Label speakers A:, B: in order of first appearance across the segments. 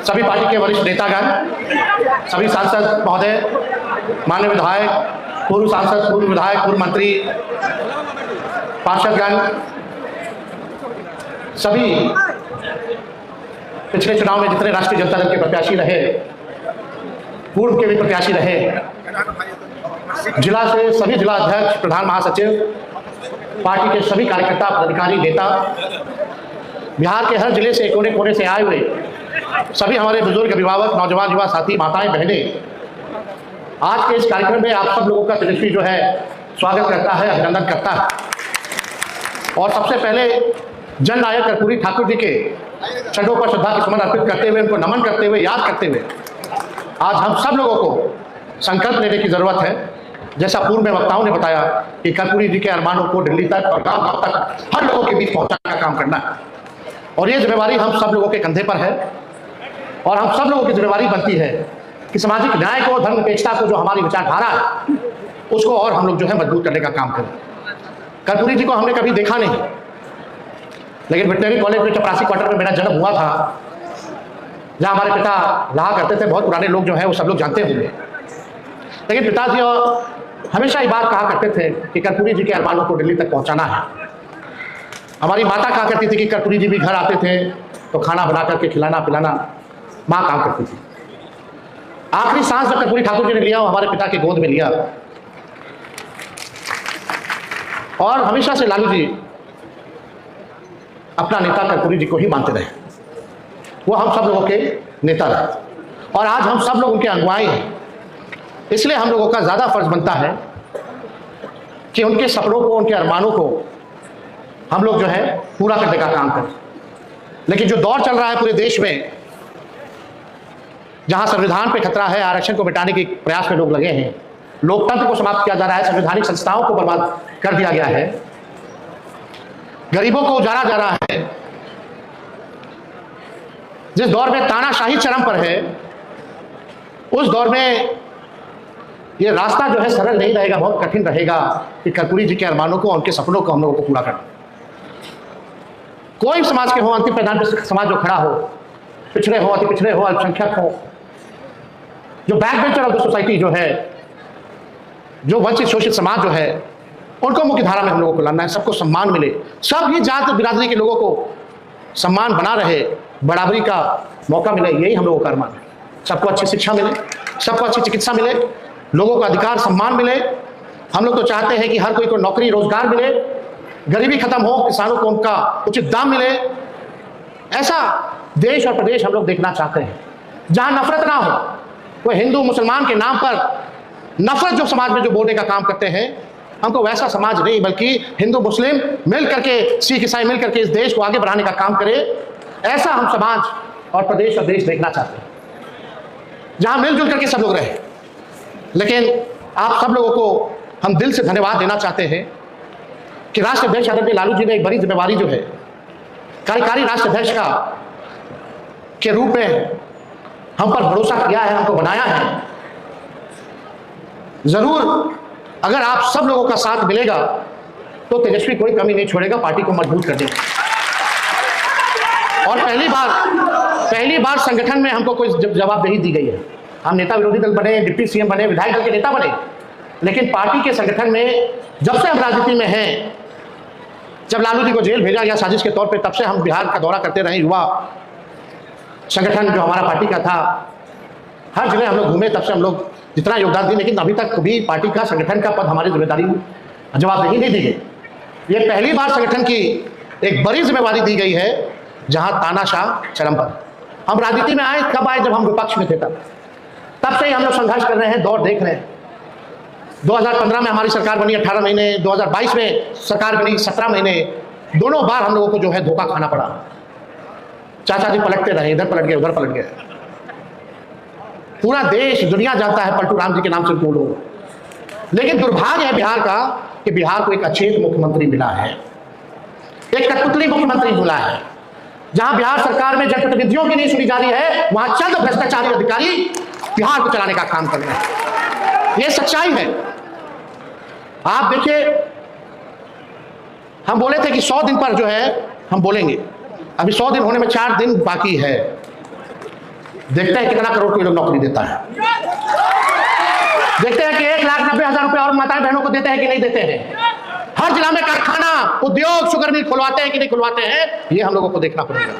A: सभी पार्टी के वरिष्ठ नेतागण, सभी सांसद महोदय, माननीय विधायक, पूर्व सांसद, पूर्व विधायक, पूर्व मंत्री, पार्षदगण, सभी पिछले चुनाव में जितने राष्ट्रीय जनता दल के प्रत्याशी रहे, पूर्व के भी प्रत्याशी रहे, जिला से सभी जिला अध्यक्ष, प्रधान महासचिव, पार्टी के सभी कार्यकर्ता, पदाधिकारी, नेता, बिहार के हर जिले से कोने कोने से आए हुए सभी हमारे बुजुर्ग, अभिभावक, नौजवान, युवा साथी, माताएं, बहनें, आज के इस कार्यक्रम में आप सब लोगों का तेजस्वी जो है स्वागत करता है, अभिनंदन करता है। और सबसे पहले जननायक कर्पूरी ठाकुर जी के चरणों पर श्रद्धा के सुमन अर्पित करते हुए, उनको नमन करते हुए, याद करते हुए आज हम सब लोगों को संकल्प लेने की जरूरत है। जैसा पूर्व में वक्ताओं ने बताया कि कर्पूरी जी के अरमानों को दिल्ली तक और गांव गांव तक हर लोगों के बीच पहुंचाने का काम करना है, और ये जिम्मेवारी हम सब लोगों के कंधे पर है। और हम सब लोगों की जिम्मेवारी बनती है कि सामाजिक न्याय को, धर्मनिरपेक्षता को, जो हमारी विचारधारा है, उसको और हम लोग जो है मजबूत करने का काम करें। कर्पूरी जी को हमने कभी देखा नहीं, लेकिन वेटनरी कॉलेज में चपरासी क्वार्टर में मेरा जन्म हुआ था, जहाँ हमारे पिता रहा करते थे। बहुत पुराने लोग जो है वो सब लोग जानते होंगे। लेकिन पिताजी और हमेशा ये बात कहा करते थे कि कर्पूरी जी के अरमानों को दिल्ली तक पहुँचाना है। हमारी माता कहा करती थी कि कर्पूरी जी भी घर आते थे तो खाना बना करके खिलाना पिलाना माँ काम करती थी। आखिरी सांस जब कर्पूरी ठाकुर जी ने लिया, वो हमारे पिता के गोद में लिया। और हमेशा से लालू जी अपना नेता कर्पूरी जी को ही मानते रहे, वो हम सब लोगों के नेता रहे, और आज हम सब लोग उनके अगुवाई हैं। इसलिए हम लोगों का ज्यादा फर्ज बनता है कि उनके सपनों को, उनके अरमानों को हम लोग जो है पूरा करने का काम करें। लेकिन जो दौर चल रहा है पूरे देश में, जहां संविधान पे खतरा है, आरक्षण को मिटाने के प्रयास में लोग लगे हैं, लोकतंत्र को समाप्त किया जा रहा है, संवैधानिक संस्थाओं को बर्बाद कर दिया गया है, गरीबों को उजाड़ा जा रहा है, जिस दौर में तानाशाही चरम पर है, उस दौर में ये रास्ता जो है सरल नहीं रहेगा, बहुत कठिन रहेगा कि कर्पूरी जी के अरमानों को, उनके सपनों को हम लोगों को पूरा करना। कोई समाज के हो, अंतिम पैदान पर समाज जो खड़ा हो, पिछड़े हो, अति पिछड़े हो, अल्पसंख्यक हो, जो back bencher of the society जो है, जो वंचित शोषित समाज जो है, उनको मुख्य धारा में हम लोगों को लाना है। सबको सम्मान मिले, सब ही जात बिरादरी के लोगों को सम्मान बना रहे, बराबरी का मौका मिले, यही हम लोगों का अरमान है। सबको अच्छी शिक्षा मिले, सबको अच्छी चिकित्सा मिले, लोगों को अधिकार सम्मान मिले। हम लोग तो चाहते हैं कि हर कोई को नौकरी रोजगार मिले, गरीबी खत्म हो, किसानों को उनका उचित दाम मिले। ऐसा देश और प्रदेश हम लोग देखना चाहते हैं जहां नफरत ना हो। कोई हिंदू मुसलमान के नाम पर नफरत जो समाज में जो बोलने का काम करते हैं, हमको वैसा समाज नहीं, बल्कि हिंदू मुस्लिम मिल करके, सिख ईसाई मिल करके इस देश को आगे बढ़ाने का काम करे। ऐसा हम समाज और प्रदेश और देश देखना चाहते हैं जहां मिलजुल करके सब लोग रहे। लेकिन आप सब लोगों को हम दिल से धन्यवाद देना चाहते हैं कि राष्ट्रीय अध्यक्ष आदरणीय लालू जी ने एक बड़ी जिम्मेवारी जो है कार्यकारी राष्ट्रीय अध्यक्ष का के रूप में हम पर भरोसा किया है, हमको बनाया है। जरूर अगर आप सब लोगों का साथ मिलेगा तो तेजस्वी कोई कमी नहीं छोड़ेगा पार्टी को मजबूत करने में। और पहली बार संगठन में हमको कोई जवाबदेही दी गई है। हम नेता विरोधी दल बने, डिप्टी सीएम बने, विधायक दल के नेता बने, लेकिन पार्टी के संगठन में जब से हम राजनीति में हैं, जब लालू जी को जेल भेजा गया साजिश के तौर पे, तब से हम बिहार का दौरा करते रहे। युवा संगठन जो हमारा पार्टी का था, हर जगह हम लोग घूमे, तब से हम लोग जितना योगदान दिए, लेकिन अभी तक भी पार्टी का संगठन का पद हमारी जिम्मेदारी जवाबदेही नहीं दी गई। ये पहली बार संगठन की एक बड़ी जिम्मेवारी दी गई है जहां तानाशाह चरम पर। हम राजनीति में आए कब आए? जब हम विपक्ष में थे, तब से ही हम लोग संघर्ष कर रहे हैं, दौर देख रहे हैं। 2015 में हमारी सरकार बनी 18 महीने, 2022 में सरकार बनी 17 महीने। दोनों बार हम लोगों को जो है धोखा खाना पड़ा। चाचा जी पलटते रहे, इधर पलट गए, उधर पलट गए। पूरा देश दुनिया जानता है पलटू राम जी के नाम से बोलो। लेकिन दुर्भाग्य है बिहार का कि बिहार को एक अचेत मुख्यमंत्री मिला है, एक कठपुतली मुख्यमंत्री मिला है। जहां बिहार सरकार में जनप्रतिनिधियों की नहीं सुनी जा रही है, वहां चंद भ्रष्टाचारी अधिकारी बिहार को चलाने का काम कर रहे हैं। ये सच्चाई है। आप देखिए, हम बोले थे कि 100 दिन पर जो है हम बोलेंगे, अभी 100 दिन होने में 4 दिन बाकी है। देखते हैं कितना करोड़ की लोग नौकरी देता है, देखते हैं कि 1,90,000 रुपए और माताएं बहनों को देते हैं कि नहीं देते हैं। हर जिला में कारखाना, उद्योग, शुगर मिल खुलवाते हैं कि नहीं खुलवाते हैं, ये हम लोगों को देखना पड़ेगा।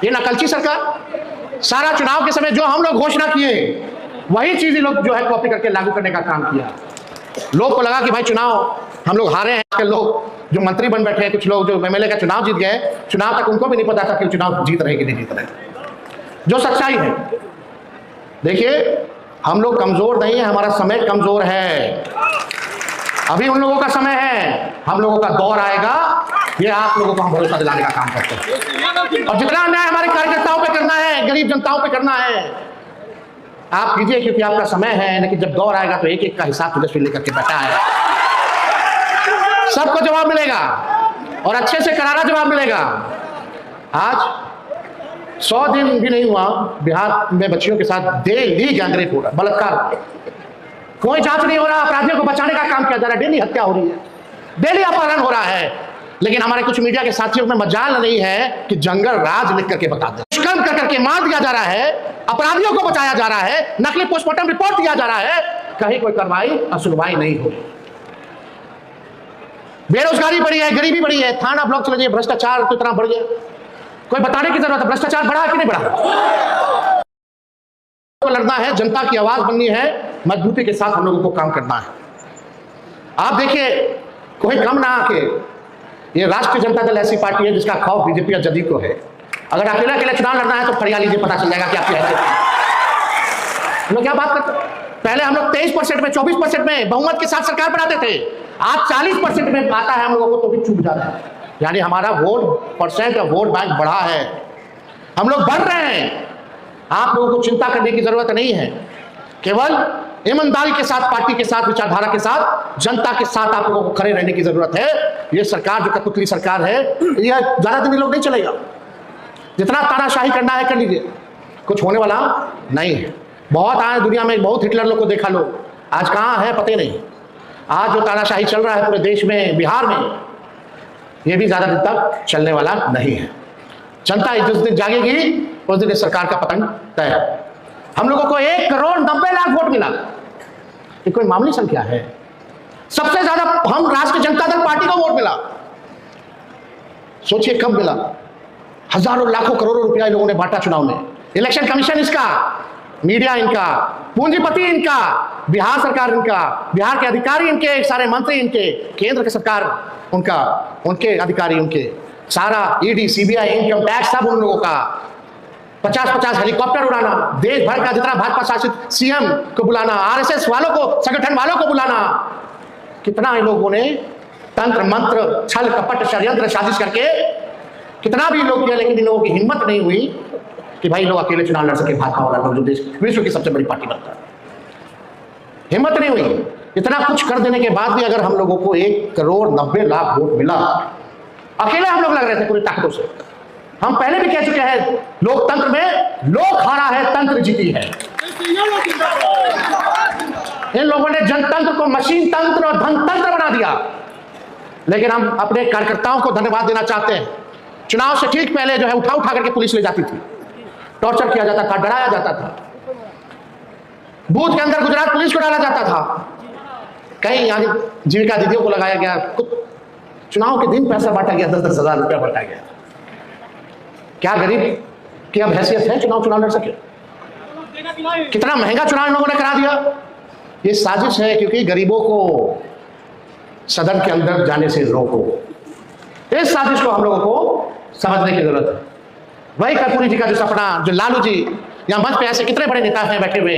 A: ये नकलची सरकार, सारा चुनाव के समय जो हम लोग घोषणा किए वही चीज लोग जो है कॉपी करके लागू करने का काम किया। लोग को लगा कि भाई चुनाव हम लोग हारे हैं, आजकल लोग जो मंत्री बन बैठे हैं, कुछ लोग जो एमएलए का चुनाव जीत गए, चुनाव तक उनको भी नहीं पता था कि चुनाव जीत रहे कि नहीं जीत रहे। जो सच्चाई है, देखिए हम लोग कमजोर नहीं है, हमारा समय कमजोर है। अभी उन लोगों का समय है, हम लोगों का दौर आएगा, ये आप लोगों को हम भरोसा दिलाने का काम करते हैं। और जितना अन्याय हमारे कार्यकर्ताओं पे करना है, गरीब जनताओं पे करना है, आप कीजिए, क्योंकि आपका समय है। लेकिन जब दौर आएगा तो एक एक का हिसाब तेजस्वी लेकर के बैठा है, सबको जवाब मिलेगा और अच्छे से करारा जवाब मिलेगा। आज 100 दिन भी नहीं हुआ, बिहार में बच्चियों के साथ डेली गैंगरेप हो रहा, बलात्कार, कोई जांच नहीं हो रहा, अपराधियों को बचाने का काम किया जा रहा है, डेली हत्या हो रही है, डेली अपहरण हो रहा है। लेकिन हमारे कुछ मीडिया के साथियों में मजाल नहीं है कि जंगल राज लिख करके बता दे, दुष्कर्म कर करके मार दिया जा रहा है, अपराधियों को बचाया जा रहा है, नकली पोस्टमार्टम रिपोर्ट दिया जा रहा है, कहीं कोई कार्रवाई और सुनवाई नहीं हो रही। बेरोजगारी बढ़ी है, गरीबी बढ़ी है, थाना ब्लॉक चले जाइए, भ्रष्टाचार तो इतना बढ़ गया, कोई बताने की जरूरत है भ्रष्टाचार बढ़ा कि नहीं बढ़ा। तो लड़ना है, जनता की आवाज बननी है, मजबूती के साथ हम लोगों को काम करना है। आप देखिए, कोई कम ना आके, ये राष्ट्रीय जनता दल ऐसी पार्टी है जिसका खौफ बीजेपी और जदयू को है। अगर अकेला अकेला चुनाव लड़ना है तो फरिया लीजिए, पता चल जाएगा कि आपकी हैसियत है। लोग क्या बात करते हैं, पहले हम लोग 23% में, 24% में बहुमत के साथ सरकार बनाते थे, आज 40% में आता है हम लोगों को तो भी चूक जाता है। यानी हमारा वोट परसेंट और वोट बैंक बढ़ा है, हम लोग बढ़ रहे हैं। आप लोगों को चिंता करने की जरूरत नहीं है, केवल ईमानदारी के साथ, पार्टी के साथ, विचारधारा के साथ, जनता के साथ आप लोगों को खड़े रहने की जरूरत है। ये सरकार जो कठपुतली सरकार है, यह ज्यादा दिन लोग नहीं चलेगा। जितना तानाशाही करना है कर लीजिए, कुछ होने वाला नहीं है। बहुत आए दुनिया में, बहुत हिटलर लोग को देखा लो, आज कहाँ है पता नहीं। आज जो तानाशाही चल रहा है पूरे देश में, बिहार में, ये भी ज्यादा दिन तक चलने वाला नहीं है। जनता जिस दिन जागेगी उस दिन इस सरकार का पतन तय है। हम लोगों को 1,90,00,000 वोट मिला, ये कोई मामूली संख्या है। सबसे ज्यादा हम राष्ट्रीय जनता दल पार्टी को वोट मिला। सोचिए कब मिला, हजारों लाखों करोड़ों रुपया लोगों ने बांटा चुनाव में। इलेक्शन कमीशन इसका, मीडिया इनका, पूंजीपति इनका, बिहार सरकार इनका, बिहार के अधिकारी इनके, सारे मंत्री इनके, केंद्र की सरकार उनका, उनके अधिकारी उनके, सारा ईडी, सीबीआई, इनकम टैक्स सब उन लोगों का। 50-50 हेलीकॉप्टर उड़ाना, देश भर का जितना भाजपा शासित सीएम को बुलाना, आरएसएस वालों को, संगठन वालों को बुलाना। कितना इन लोगों ने तंत्र मंत्र, छल कपट, षड्यंत्र, साजिश करके कितना भी लोग किया, लेकिन इन लोगों की हिम्मत नहीं हुई कि भाई लोग अकेले चुनाव लड़ सके। भाजपा वाला लोग जो देश विश्व की सबसे बड़ी पार्टी बनता है, हिम्मत नहीं हुई। इतना कुछ कर देने के बाद भी अगर हम लोगों को 1,90,00,000 वोट मिला, अकेले हम लोग लग रहे थे पूरी ताकतों से। हम पहले भी कह चुके हैं, लोकतंत्र में लोक हारा है, तंत्र जीती है। इन लोगों ने जनतंत्र को मशीन तंत्र और धनतंत्र बना दिया। लेकिन हम अपने कार्यकर्ताओं को धन्यवाद देना चाहते हैं। चुनाव से ठीक पहले जो है उठा करके पुलिस ले जाती थी, टॉर्चर किया जाता था, डराया जाता था, बूथ के अंदर गुजरात पुलिस को डाला जाता था, कहीं यहाँ जीविका दीदियों को लगाया गया, कुछ चुनाव के दिन पैसा बांटा गया, 10-10 हजार रुपया बांटा गया। क्या गरीब की अब हैसियत है चुनाव लड़ सके? कितना महंगा चुनाव इन लोगों ने करा दिया। ये साजिश है, क्योंकि गरीबों को सदन के अंदर जाने से रोको। इस साजिश को हम लोगों को समझने की जरूरत है। वही कर्पूरी जी का जो सपना, जो लालू जी, यहाँ मंच पे ऐसे कितने बड़े नेता हैं बैठे हुए,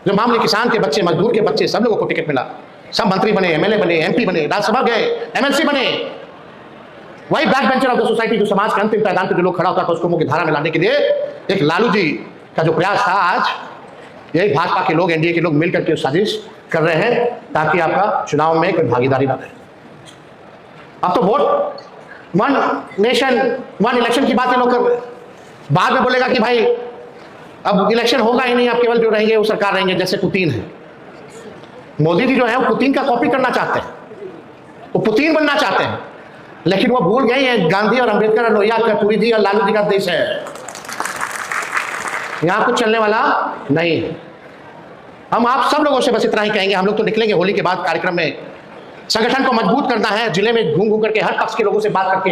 A: जो मामूली किसान के बच्चे, मजदूर के बच्चे, सब लोगों को टिकट मिला, सब मंत्री बने, एमएलए बने, एमपी बने, राज्यसभा गए, एमएलसी बने। वही back bencher of the society, जो समाज के अंतिम पायदान पे जो लोग खड़ा होता था, उसको मुख्य धारा में लाने के लिए एक लालू जी का जो प्रयास था, आज यही भाजपा के लोग, एनडीए के लोग मिलकर के साजिश कर रहे हैं ताकि आपका चुनाव में कोई भागीदारी ना रहे। अब तो vote one nation one election की बातें लोग कर रहे हैं। बाद में बोलेगा कि भाई अब इलेक्शन होगा ही नहीं, अब केवल जो रहेंगे वो सरकार रहेंगे, जैसे पुतिन है। मोदी जी जो है वो पुतिन का कॉपी करना चाहते हैं, वो पुतिन बनना चाहते हैं, लेकिन वो भूल गए हैं गांधी और अंबेडकर और लोहिया, कर्पूरी जी और लालू जी का देश है। यहाँ कुछ चलने वाला नहीं है। हम आप सब लोगों से बस इतना ही कहेंगे, हम लोग तो निकलेंगे होली के बाद कार्यक्रम में, संगठन को मजबूत करना है, जिले में घूम घूम करके हर पक्ष के लोगों से बात करके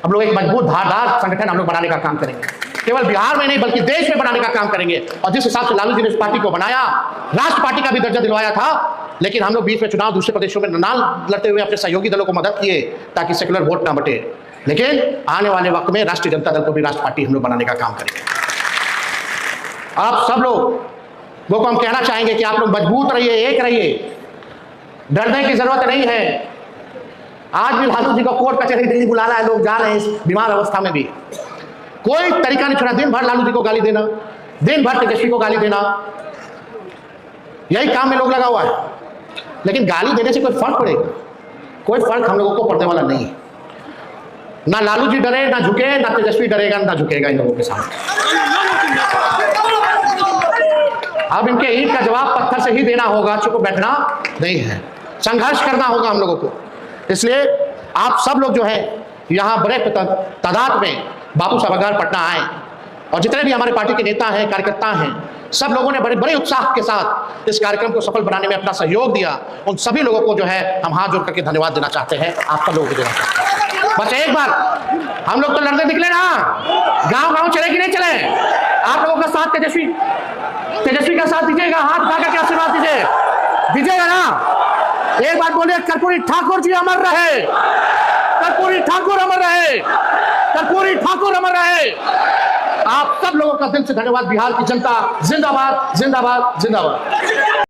A: हम लोग एक मजबूत धारदार संगठन हम लोग बनाने का काम करेंगे। केवल बिहार में नहीं बल्कि देश में बनाने का काम करेंगे। और जिस हिसाब से लालू जी ने इस पार्टी को बनाया, राष्ट्र पार्टी का भी दर्जा दिलवाया था, लेकिन हम लोग बीच में चुनाव दूसरे प्रदेशों में ना लड़ते हुए अपने सहयोगी दलों को मदद किए ताकि सेकुलर वोट ना बटे। लेकिन आने वाले वक्त में राष्ट्रीय जनता दल को भी राष्ट्र पार्टी हम लोग बनाने का काम करेंगे। आप सब लोग वो को हम कहना चाहेंगे कि आप लोग मजबूत रहिए, एक रहिए, डरने की जरूरत नहीं है। आज भी लालू जी को कोर्ट कचहरी दिल्ली बुलाना है, लोग जा रहे हैं इस बीमार अवस्था में भी। कोई तरीका नहीं छोड़ा, दिन भर लालू जी को गाली देना, दिन भर तेजस्वी को गाली देना, यही काम में लोग लगा हुआ है। लेकिन गाली देने से कोई फर्क पड़ेगा? कोई फर्क हम लोगों को पड़ने वाला नहीं है। ना लालू जी डरे, ना झुके, ना तेजस्वी डरेगा, ना झुकेगा इन लोगों के सामने। अब इनके ईंट का जवाब पत्थर से ही देना होगा, चुप बैठना नहीं है, संघर्ष करना होगा हम लोगों को। इसलिए आप सब लोग जो है यहाँ बड़े तादाद में बापू सभागार पटना आए, और जितने भी हमारे पार्टी के नेता हैं, कार्यकर्ता हैं, सब लोगों ने बड़े बड़े उत्साह के साथ इस कार्यक्रम को सफल बनाने में अपना सहयोग दिया। उन सभी लोगों को जो है हम हाथ जोड़ करके धन्यवाद देना चाहते हैं। आप सब लोगों को देना चाहते हैं। बस एक बार हम लोग तो लड़ने निकले ना, गांव गांव चले कि नहीं चले? आप लोगों का साथ तेजस्वी का साथ दीजिएगा, हाथ उठा करके आशीर्वाद दीजिएगा ना। एक बार बोले, कर्पूरी ठाकुर जी अमर रहे, कर्पूरी ठाकुर अमर रहे, कर्पूरी ठाकुर अमर रहे। आप सब लोगों का दिल से धन्यवाद। बिहार की जनता जिंदाबाद, जिंदाबाद, जिंदाबाद।